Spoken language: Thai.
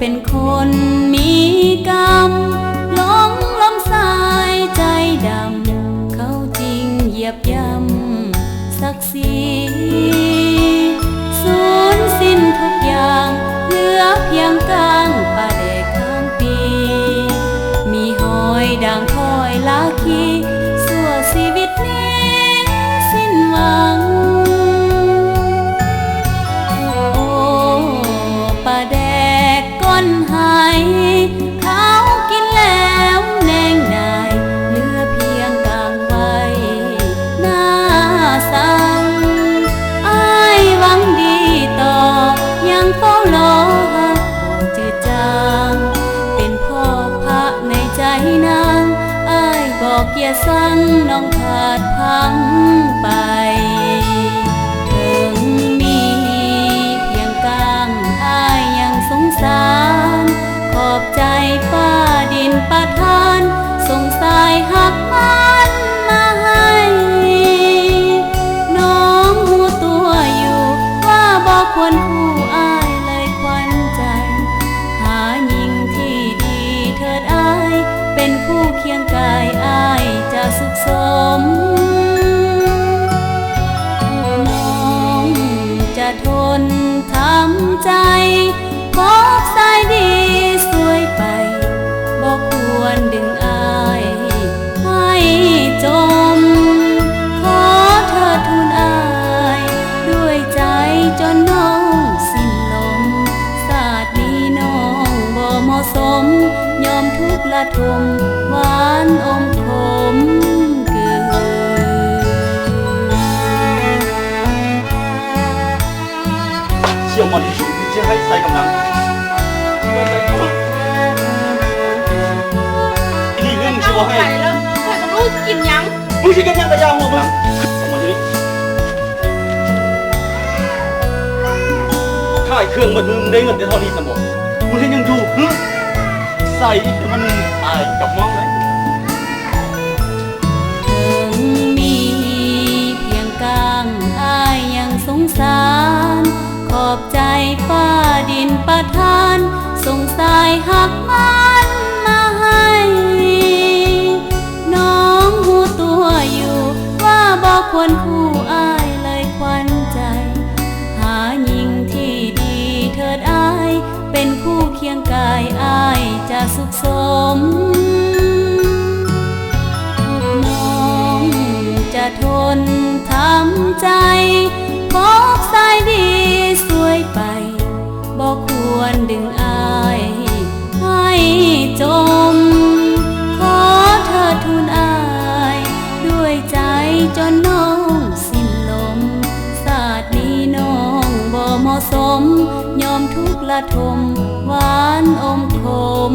เป็นคนมีกรรมหลงลมสายใจดำเขาจริงเหยียบย่ำศักดิ์ศรีสูญสิ้นทุกอย่างเหลือเพียงกลางป่าแดดข้างปีมีหอยด่างคอยลาคีสั่วชีวิตนี้สิ้นหวังหายเขากินแล้วแนงนายเหลือเพียงกางไว้หน้าสั่งอ้ายหวังดีต่อยังเฝ้ารอหักบ่จืดจางเป็นพ่อพระในใจนางอ้ายบอกอย่าสั่งน้องขาดพังไปถึงมีเพียงกางอ้ายยังสงสารขอบใจฟ้าดินประทานส่งสายหักมันมาให้น้องหูตัวอยู่ว่าบอกควรผู้อ้ายเลยควันใจหาหญิงที่ดีเถิดอ้ายเป็นคู่เคียงกายอ้ายจะสุขสมน้องจะทนทำใจพบสายดีสวยไปบอกควรดึงอายให้จมขอเธอทูลอายด้วยใจจนน้องสิ้นลมศาสตร์นี้น้องบ่เหมาะสมยอมทุกข์ละทมหวานอมขมเกินเชี่ยวมันที่สุดที่จะให้ใส่กำลังนี่เรื่องชิวให้แล้วใครจะรู้กินยังมึงชิกินยังกระยาหัวมึงสมัยนี้ขายเครื่องมันมึงได้เงินได้เท่านี้สมองมึงยังอยู่ใส่มันตายกับมองเลยถึงมีเพียงกลางอ้ายยังสงสารขอบใจฟ้าดินประทานส่งสายหักมันมาให้น้องหูตัวอยู่ว่าบอกควรคู่อ้ายเลยควันใจหาหญิงที่ดีเถิดอ้ายเป็นคู่เคียงกายอ้ายจะสุขสมน้องจะทนทำใจพบสายดีสวยไปบอกควรดึงอายให้จมขอเธอทูลอายด้วยใจจนน้องสิ้นลมศาสตร์นี้น้องบ่เหมาะสมยอมทุกข์ละทมหวานอมขม